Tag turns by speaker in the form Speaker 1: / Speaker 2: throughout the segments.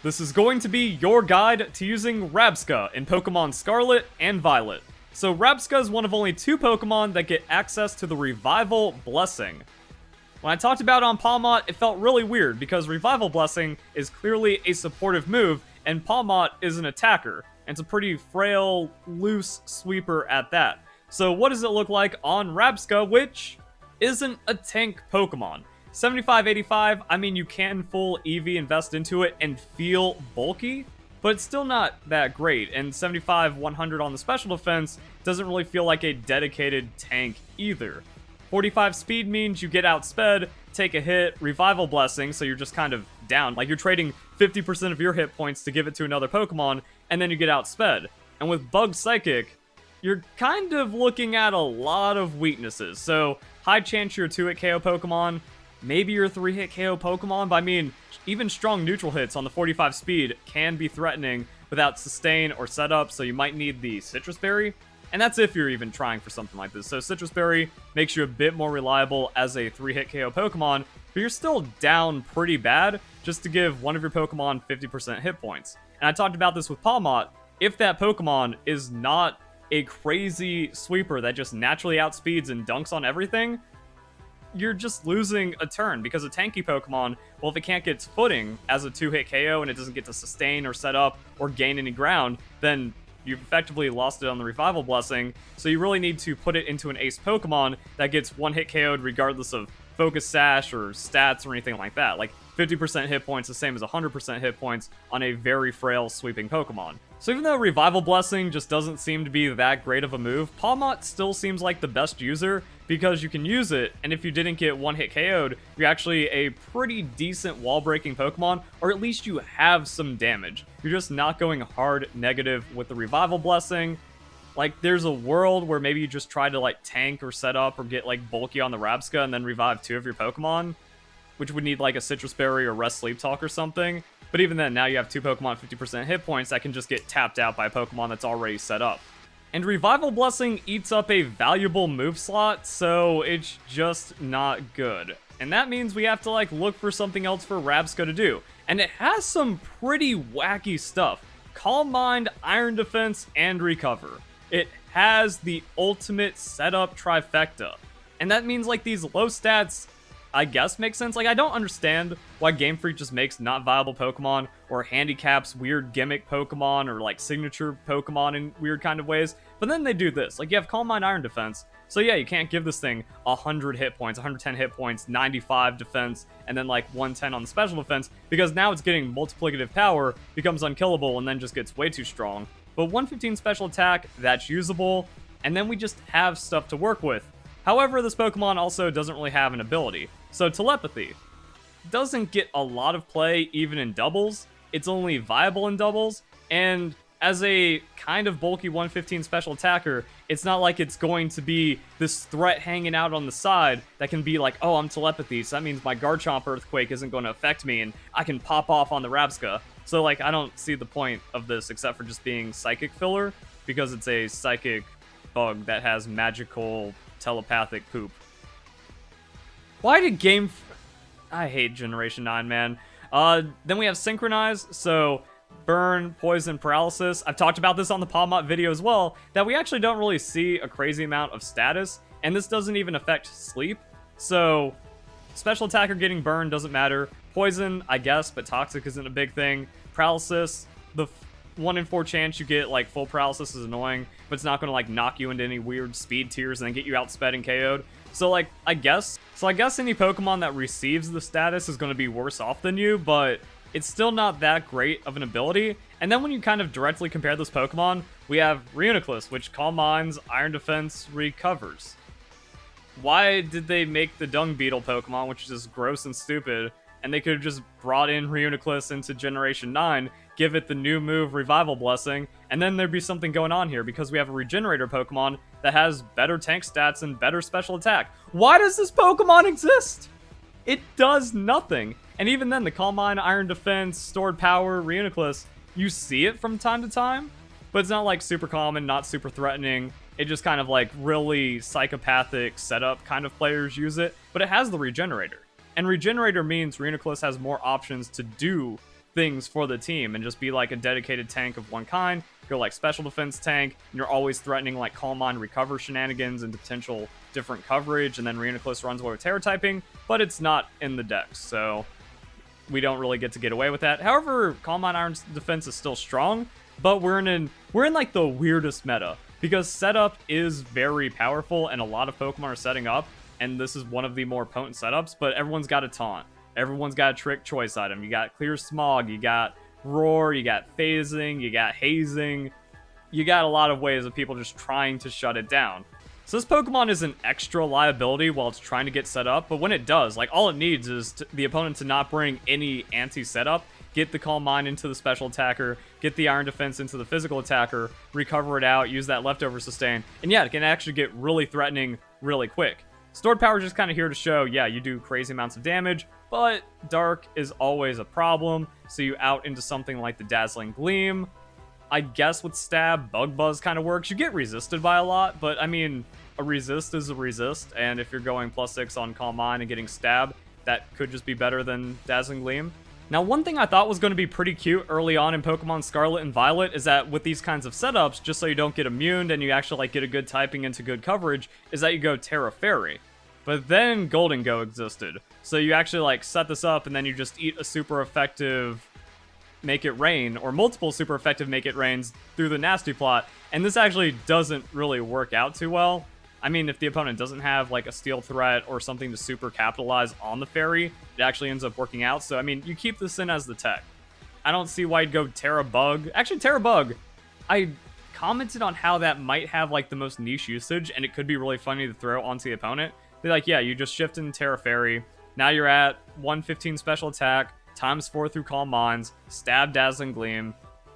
Speaker 1: This is going to be your guide to using Rabsca in Pokemon Scarlet and Violet. So Rabsca is one of only 2 Pokemon that get access to the Revival Blessing. When I talked about it on Palmot, it felt really weird because Revival Blessing is clearly a supportive move, and Palmot is an attacker, and it's a pretty frail, loose sweeper at that. So what does it look like on Rabsca, which isn't a tank Pokemon? 75-85, I mean, you can full EV invest into it and feel bulky, but it's still not that great, and 75-100 on the special defense doesn't really feel like a dedicated tank either. 45 speed means you get outsped, take a hit, Revival Blessing, so you're just kind of down. Like, you're trading 50% of your hit points to give it to another Pokemon, and then you get outsped. And with Bug Psychic, you're kind of looking at a lot of weaknesses. So, high chance you're a 2-hit KO Pokemon, maybe you're a 3-hit KO Pokemon, but I mean, even strong neutral hits on the 45 speed can be threatening without sustain or setup, so you might need the Citrus Berry. And that's if you're even trying for something like this. So Citrus Berry makes you a bit more reliable as a 3-hit KO Pokemon, but you're still down pretty bad just to give one of your Pokemon 50% hit points. And I talked about this with Palmot. If that Pokemon is not a crazy sweeper that just naturally outspeeds and dunks on everything, you're just losing a turn, because a tanky Pokemon, well, if it can't get its footing as a 2-hit KO and it doesn't get to sustain or set up or gain any ground, then you've effectively lost it on the Revival Blessing, so you really need to put it into an ace Pokemon that gets 1-hit KO'd regardless of Focus Sash or stats or anything like that. Like, 50% hit points the same as 100% hit points on a very frail sweeping Pokemon. So even though Revival Blessing just doesn't seem to be that great of a move, Palmot still seems like the best user because you can use it, and if you didn't get 1-hit KO'd, you're actually a pretty decent wall-breaking Pokemon, or at least you have some damage. You're just not going hard negative with the Revival Blessing. Like, there's a world where maybe you just try to, like, tank or set up or get, like, bulky on the Rabsca and then revive 2 of your Pokemon, which would need, like, a Citrus Berry or Rest Sleep Talk or something. But even then, now you have 2 Pokemon 50% hit points that can just get tapped out by a Pokemon that's already set up. And Revival Blessing eats up a valuable move slot, so it's just not good. And that means we have to, like, look for something else for Rabsca to do. And it has some pretty wacky stuff. Calm Mind, Iron Defense, and Recover. It has the ultimate setup trifecta. And that means, like, these low stats, I guess, make sense. Like, I don't understand why Game Freak just makes not viable Pokemon or handicaps weird gimmick Pokemon or, like, signature Pokemon in weird kind of ways. But then they do this. Like, you have Calm Mind, Iron Defense. So yeah, you can't give this thing 100 hit points, 110 hit points, 95 defense, and then, like, 110 on the special defense, because now it's getting multiplicative power, becomes unkillable, and then just gets way too strong. But 115 special attack, that's usable, and then we just have stuff to work with. However, this Pokemon also doesn't really have an ability. So Telepathy doesn't get a lot of play even in doubles. It's only viable in doubles, and as a kind of bulky 115 special attacker, it's not like it's going to be this threat hanging out on the side that can be like, oh, I'm Telepathy, so that means my Garchomp Earthquake isn't going to affect me, and I can pop off on the Rabsca. So, like, I don't see the point of this except for just being Psychic filler, because it's a Psychic bug that has magical telepathic poop. Why did I hate Generation 9, man. Then we have Synchronize, so Burn, Poison, Paralysis. I've talked about this on the Palmot video as well, that we actually don't really see a crazy amount of status, and this doesn't even affect sleep. So, special attacker getting burned doesn't matter. Poison, I guess, but Toxic isn't a big thing. Paralysis, the 1 in 4 chance you get, like, full paralysis is annoying, but it's not going to, like, knock you into any weird speed tiers and then get you outsped and KO'd. So, like, I guess any Pokemon that receives the status is going to be worse off than you, but it's still not that great of an ability. And then when you kind of directly compare this Pokemon, we have Reuniclus, which Calm Minds, Iron Defense, recovers. Why did they make the Dung Beetle Pokemon, which is just gross and stupid, and they could have just brought in Reuniclus into Generation 9, give it the new move Revival Blessing, and then there'd be something going on here, because we have a Regenerator Pokemon that has better tank stats and better special attack. Why does this Pokemon exist? It does nothing. And even then, the Calm Mind, Iron Defense, Stored Power, Reuniclus, you see it from time to time, but it's not, like, super common, not super threatening. It just kind of, like, really psychopathic setup kind of players use it, but it has the Regenerator. And Regenerator means Reuniclus has more options to do things for the team and just be like a dedicated tank of one kind. Go like special defense tank, and you're always threatening like Calm Mind recover shenanigans into potential different coverage, and then Reina Close runs away with Terror typing, but it's not in the decks, so we don't really get to get away with that. However, Calm Mind Iron defense is still strong, but we're in like the weirdest meta, because setup is very powerful and a lot of Pokemon are setting up, and this is one of the more potent setups, but everyone's got a taunt. Everyone's got a trick choice item. You got Clear Smog, you got Roar, you got Phasing, you got Hazing. You got a lot of ways of people just trying to shut it down. So this Pokemon is an extra liability while it's trying to get set up, but when it does, like all it needs is the opponent to not bring any anti-setup, get the Calm Mind into the special attacker, get the Iron Defense into the physical attacker, recover it out, use that leftover sustain, and yeah, it can actually get really threatening really quick. Stored Power is just kind of here to show, yeah, you do crazy amounts of damage, but Dark is always a problem, so you out into something like the Dazzling Gleam. I guess with Stab, Bug Buzz kind of works. You get resisted by a lot, but I mean, a resist is a resist, and if you're going +6 on Calm Mind and getting Stab, that could just be better than Dazzling Gleam. Now, one thing I thought was going to be pretty cute early on in Pokemon Scarlet and Violet is that with these kinds of setups, just so you don't get immuned and you actually like get a good typing into good coverage, is that you go Terra Fairy. But then Golden Go existed. So you actually like set this up and then you just eat a super effective Make It Rain, or multiple super effective Make It Rains through the Nasty Plot, and this actually doesn't really work out too well. I mean, if the opponent doesn't have like a Steel Threat or something to super capitalize on the Fairy, it actually ends up working out. So, I mean, you keep this in as the tech. I don't see why you'd go Terra Bug. Actually, Terra Bug, I commented on how that might have like the most niche usage, and it could be really funny to throw onto the opponent. They're like, yeah, you just shift in Terra Fairy. Now you're at 115 special attack, ×4 through Calm Minds, Stab Dazzling Gleam.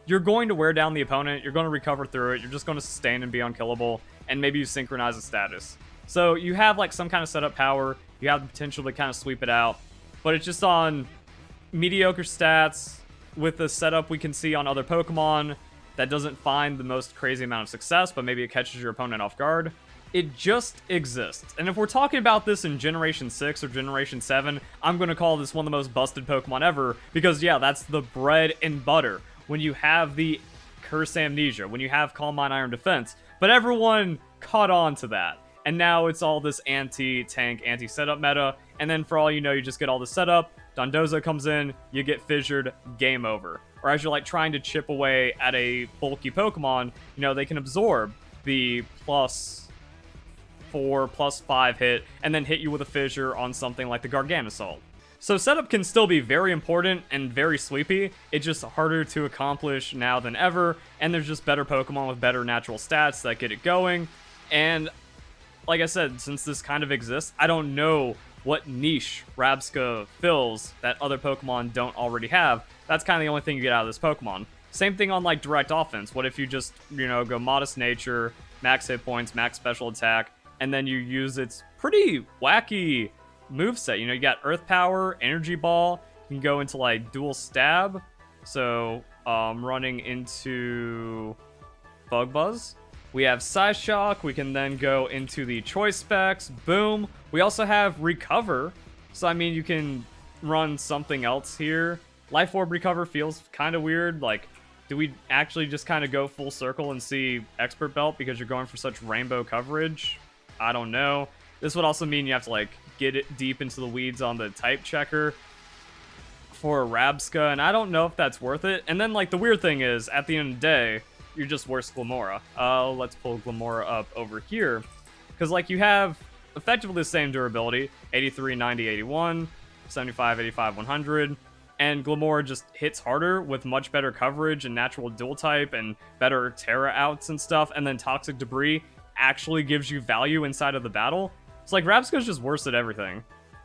Speaker 1: You're going to wear down the opponent, you're going to recover through it, you're just going to sustain and be unkillable, and maybe you synchronize a status. So you have like some kind of setup power, you have the potential to kind of sweep it out, but it's just on mediocre stats with the setup we can see on other Pokemon that doesn't find the most crazy amount of success, but maybe it catches your opponent off guard. It just exists. And if we're talking about this in Generation 6 or Generation 7, I'm going to call this one of the most busted Pokemon ever, because yeah, that's the bread and butter. When you have the Curse Amnesia, when you have Calm Mind Iron Defense, but everyone caught on to that. And now it's all this anti-tank, anti-setup meta, and then for all you know, you just get all the setup, Dondozo comes in, you get fissured, game over. Or as you're like trying to chip away at a bulky Pokemon, you know, they can absorb the +4, +5 hit, and then hit you with a fissure on something like the Garganasalt. So setup can still be very important and very sweepy, it's just harder to accomplish now than ever, and there's just better Pokemon with better natural stats that get it going, and like I said, since this kind of exists, I don't know what niche Rabsca fills that other Pokemon don't already have. That's kind of the only thing you get out of this Pokemon. Same thing on like direct offense. What if you just, you know, go Modest Nature, max hit points, max special attack, and then you use its pretty wacky moveset. You know, you got Earth Power, Energy Ball, you can go into like dual stab. So running into Bug Buzz. We have Psy Shock, we can then go into the choice specs, boom. We also have Recover, so I mean you can run something else here. Life Orb Recover feels kind of weird, like do we actually just kind of go full circle and see Expert Belt because you're going for such rainbow coverage? I don't know. This would also mean you have to like get it deep into the weeds on the type checker for a Rabsca, and I don't know if that's worth it. And then like the weird thing is, at the end of the day, you're just worse Glamora. Let's pull Glamora up over here. Because, like, you have effectively the same durability. 83, 90, 81, 75, 85, 100. And Glamora just hits harder with much better coverage and natural dual type and better Terra outs and stuff. And then Toxic Debris actually gives you value inside of the battle. It's like, Rabsca's just worse at everything.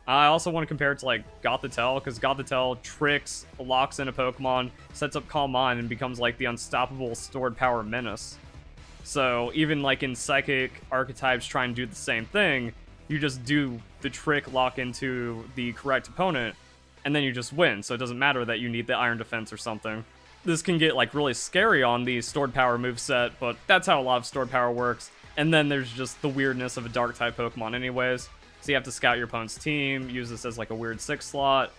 Speaker 1: I also want to compare it to, like, Gothitelle, because Gothitelle tricks, locks in a Pokemon, sets up Calm Mind, and becomes, like, the unstoppable stored power menace. So, even, like, in Psychic archetypes trying to do the same thing, you just do the trick, lock into the correct opponent, and then you just win, so it doesn't matter that you need the Iron Defense or something. This can get, like, really scary on the stored power moveset, but that's how a lot of stored power works. And then there's just the weirdness of a Dark-type Pokemon anyways. So you have to scout your opponent's team, use this as like a weird 6 slot.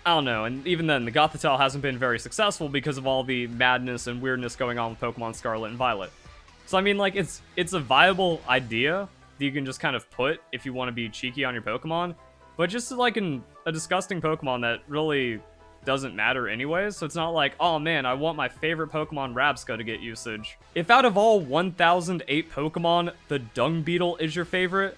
Speaker 1: I don't know, and even then, the Gothitelle hasn't been very successful because of all the madness and weirdness going on with Pokemon Scarlet and Violet. So I mean, like, it's a viable idea that you can just kind of put if you want to be cheeky on your Pokemon, but just like a disgusting Pokemon that really doesn't matter anyways, so it's not like, oh man, I want my favorite Pokemon Rabsca to get usage. If out of all 1008 Pokemon, the Dung Beetle is your favorite,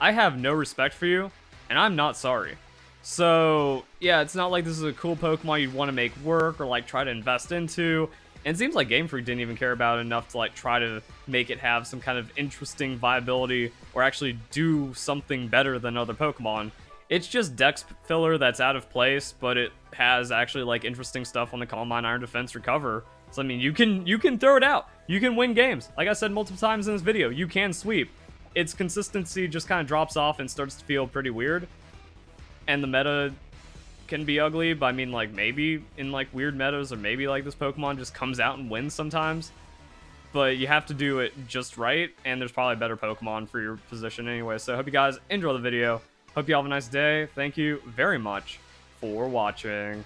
Speaker 1: I have no respect for you, and I'm not sorry. So, yeah, it's not like this is a cool Pokemon you'd want to make work or like try to invest into. And it seems like Game Freak didn't even care about it enough to like try to make it have some kind of interesting viability or actually do something better than other Pokemon. It's just Dex filler that's out of place, but it has actually like interesting stuff on the Calm Mind, Iron Defense, Recover. So I mean, you can throw it out. You can win games. Like I said multiple times in this video, you can sweep. Its consistency just kind of drops off and starts to feel pretty weird. And the meta can be ugly, but I mean, like, maybe in like weird metas, or maybe like this Pokemon just comes out and wins sometimes. But you have to do it just right, and there's probably a better Pokemon for your position anyway. So I hope you guys enjoy the video. Hope you all have a nice day. Thank you very much for watching.